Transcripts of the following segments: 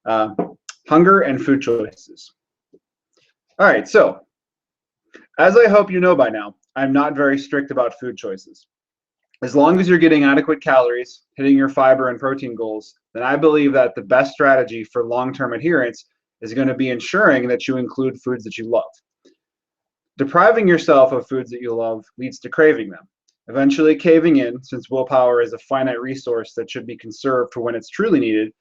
Uh, Hunger and food choices. All right, so as I hope you know by now, I'm not very strict about food choices. As long as you're getting adequate calories, hitting your fiber and protein goals, then I believe that the best strategy for long-term adherence is going to be ensuring that you include foods that you love. Depriving yourself of foods that you love leads to craving them, eventually caving in, since willpower is a finite resource that should be conserved for when it's truly needed.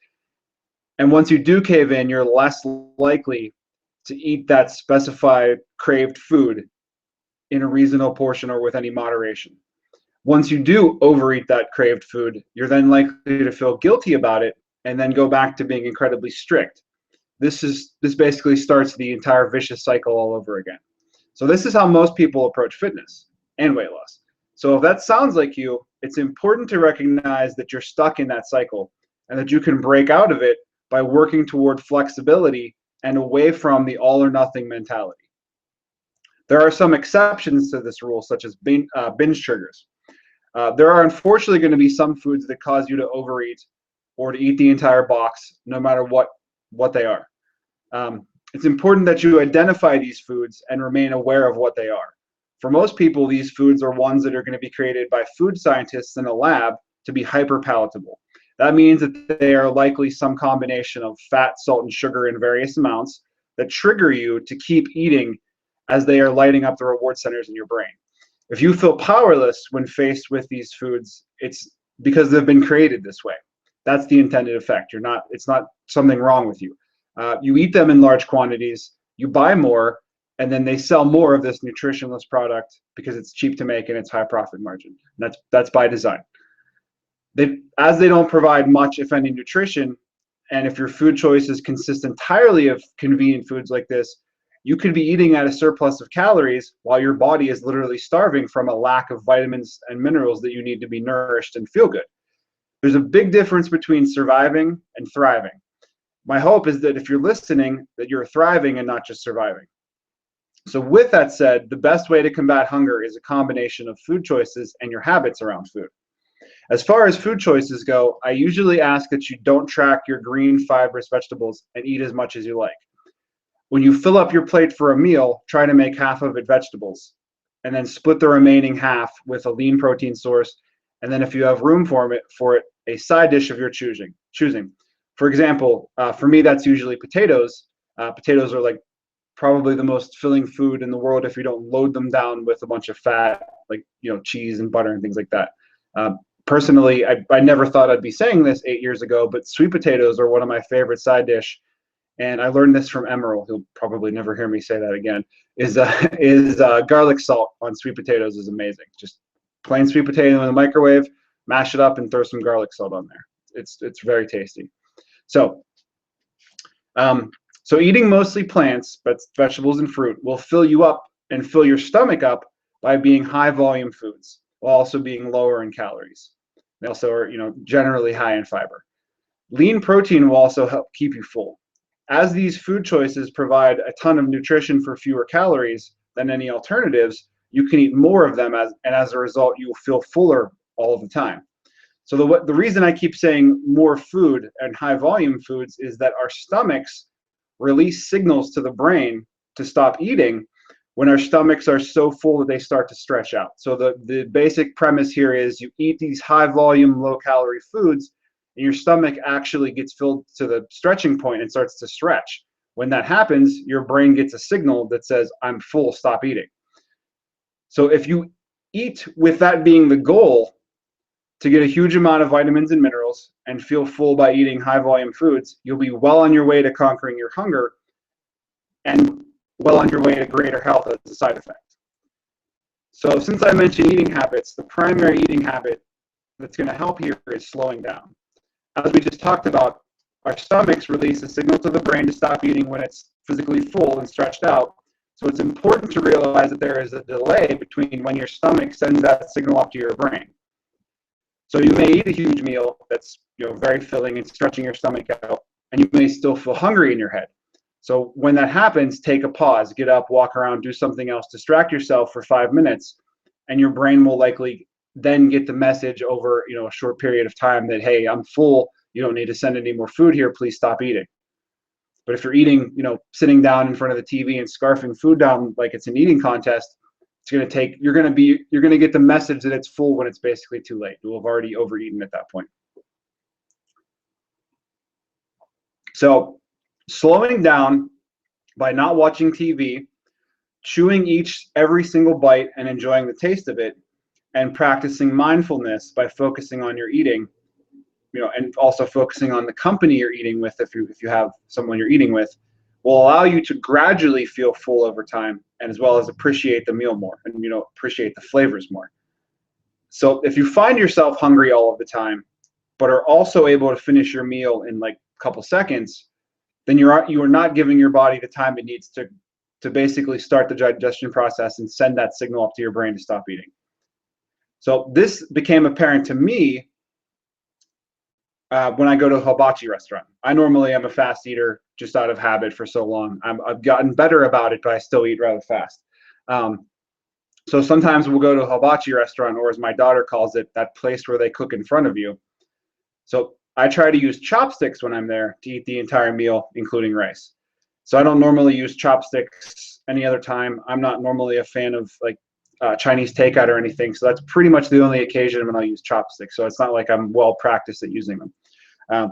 And once you do cave in, you're less likely to eat that specified craved food in a reasonable portion or with any moderation. Once you do overeat that craved food, you're then likely to feel guilty about it and then go back to being incredibly strict. This basically starts the entire vicious cycle all over again. So this is how most people approach fitness and weight loss. So if that sounds like you, it's important to recognize that you're stuck in that cycle and that you can break out of it by working toward flexibility and away from the all or nothing mentality. There are some exceptions to this rule, such as binge triggers. There are unfortunately going to be some foods that cause you to overeat or to eat the entire box, no matter what they are. It's important that you identify these foods and remain aware of what they are. For most people, these foods are ones that are going to be created by food scientists in a lab to be hyperpalatable. That means that they are likely some combination of fat, salt, and sugar in various amounts that trigger you to keep eating as they are lighting up the reward centers in your brain. If you feel powerless when faced with these foods, it's because they've been created this way. That's the intended effect. It's not something wrong with you. You eat them in large quantities, you buy more, and then they sell more of this nutritionless product because it's cheap to make and it's high profit margin. And that's by design. As they don't provide much, if any, nutrition, and if your food choices consist entirely of convenient foods like this, you could be eating at a surplus of calories while your body is literally starving from a lack of vitamins and minerals that you need to be nourished and feel good. There's a big difference between surviving and thriving. My hope is that if you're listening, that you're thriving and not just surviving. So with that said, the best way to combat hunger is a combination of food choices and your habits around food. As far as food choices go, I usually ask that you don't track your green, fibrous vegetables and eat as much as you like. When you fill up your plate for a meal, try to make half of it vegetables, and then split the remaining half with a lean protein source, and then if you have room for it, a side dish of your choosing. For example, for me, that's usually potatoes. Potatoes are like probably the most filling food in the world if you don't load them down with a bunch of fat, like cheese and butter and things like that. Personally, I never thought I'd be saying this 8 years ago, but sweet potatoes are one of my favorite side dish. And I learned this from Emerald. He'll probably never hear me say that again. Is garlic salt on sweet potatoes is amazing. Just plain sweet potato in the microwave, mash it up, and throw some garlic salt on there. It's very tasty. So eating mostly plants, but vegetables and fruit will fill you up and fill your stomach up by being high volume foods, while also being lower in calories. They also are generally high in fiber. Lean protein will also help keep you full. As these food choices provide a ton of nutrition for fewer calories than any alternatives, you can eat more of them, and as a result, you will feel fuller all the time. So the reason I keep saying more food and high volume foods is that our stomachs release signals to the brain to stop eating when our stomachs are so full that they start to stretch out. So the basic premise here is you eat these high volume, low calorie foods, and your stomach actually gets filled to the stretching point and starts to stretch. When that happens, your brain gets a signal that says, I'm full, stop eating. So if you eat with that being the goal, to get a huge amount of vitamins and minerals and feel full by eating high volume foods, you'll be well on your way to conquering your hunger and well on your way to greater health as a side effect. So since I mentioned eating habits, the primary eating habit that's going to help here is slowing down. As we just talked about, our stomachs release a signal to the brain to stop eating when it's physically full and stretched out. So it's important to realize that there is a delay between when your stomach sends that signal up to your brain. So you may eat a huge meal that's very filling and stretching your stomach out, and you may still feel hungry in your head. So when that happens, take a pause, get up, walk around, do something else, distract yourself for 5 minutes, and your brain will likely then get the message over a short period of time that, hey, I'm full, you don't need to send any more food here, please stop eating. But if you're eating, sitting down in front of the TV and scarfing food down like it's an eating contest, it's going to take, you're going to get the message that it's full when it's basically too late. You'll have already overeaten at that point. So slowing down by not watching TV, chewing every single bite and enjoying the taste of it, and practicing mindfulness by focusing on your eating, and also focusing on the company you're eating with, if you have someone you're eating with, will allow you to gradually feel full over time, and as well as appreciate the meal more, and appreciate the flavors more. So if you find yourself hungry all of the time, but are also able to finish your meal in like a couple seconds, then you are not giving your body the time it needs to basically start the digestion process and send that signal up to your brain to stop eating. So this became apparent to me when I go to a hibachi restaurant. I normally am a fast eater just out of habit for so long. I've gotten better about it, but I still eat rather fast. So sometimes we'll go to a hibachi restaurant, or as my daughter calls it, that place where they cook in front of you. So I try to use chopsticks when I'm there to eat the entire meal, including rice. So I don't normally use chopsticks any other time. I'm not normally a fan of like Chinese takeout or anything. So that's pretty much the only occasion when I'll use chopsticks. So it's not like I'm well practiced at using them.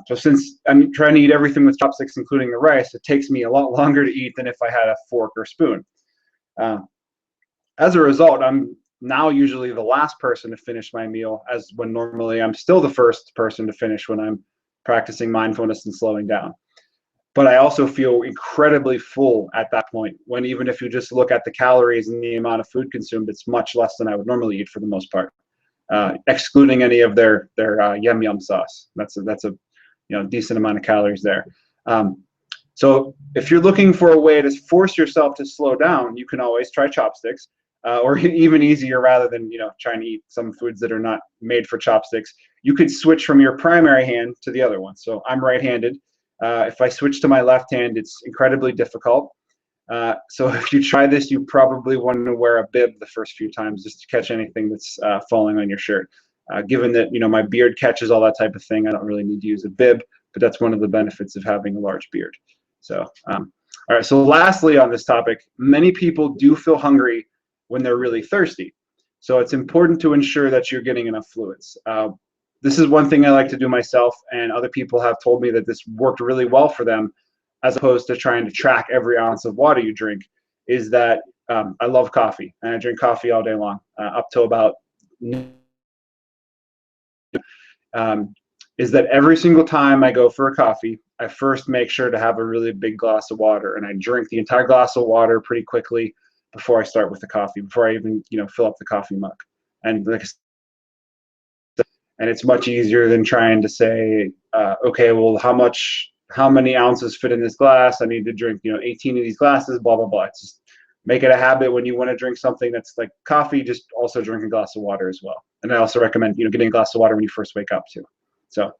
So since I'm trying to eat everything with chopsticks, including the rice, it takes me a lot longer to eat than if I had a fork or spoon. As a result, I'm now usually the last person to finish my meal, as when normally I'm still the first person to finish when I'm practicing mindfulness and slowing down. But I also feel incredibly full at that point, when even if you just look at the calories and the amount of food consumed, it's much less than I would normally eat for the most part, excluding any of their yum yum sauce. That's a decent amount of calories there. So if you're looking for a way to force yourself to slow down, you can always try chopsticks, or even easier, rather than trying to eat some foods that are not made for chopsticks, you could switch from your primary hand to the other one. So I'm right-handed. If I switch to my left hand, it's incredibly difficult. So if you try this, you probably want to wear a bib the first few times just to catch anything that's falling on your shirt. Given that my beard catches all that type of thing, I don't really need to use a bib, but that's one of the benefits of having a large beard. So all right, so lastly on this topic, many people do feel hungry when they're really thirsty. So it's important to ensure that you're getting enough fluids. This is one thing I like to do myself, and other people have told me that this worked really well for them, as opposed to trying to track every ounce of water you drink, is that I love coffee, and I drink coffee all day long, up till about is that every single time I go for a coffee, I first make sure to have a really big glass of water, and I drink the entire glass of water pretty quickly before I start with the coffee, before I even fill up the coffee mug. And like I said, and it's much easier than trying to say, okay, well, how many ounces fit in this glass? I need to drink 18 of these glasses, blah blah blah. It's just make it a habit when you want to drink something that's like coffee, just also drink a glass of water as well. And I also recommend getting a glass of water when you first wake up too. So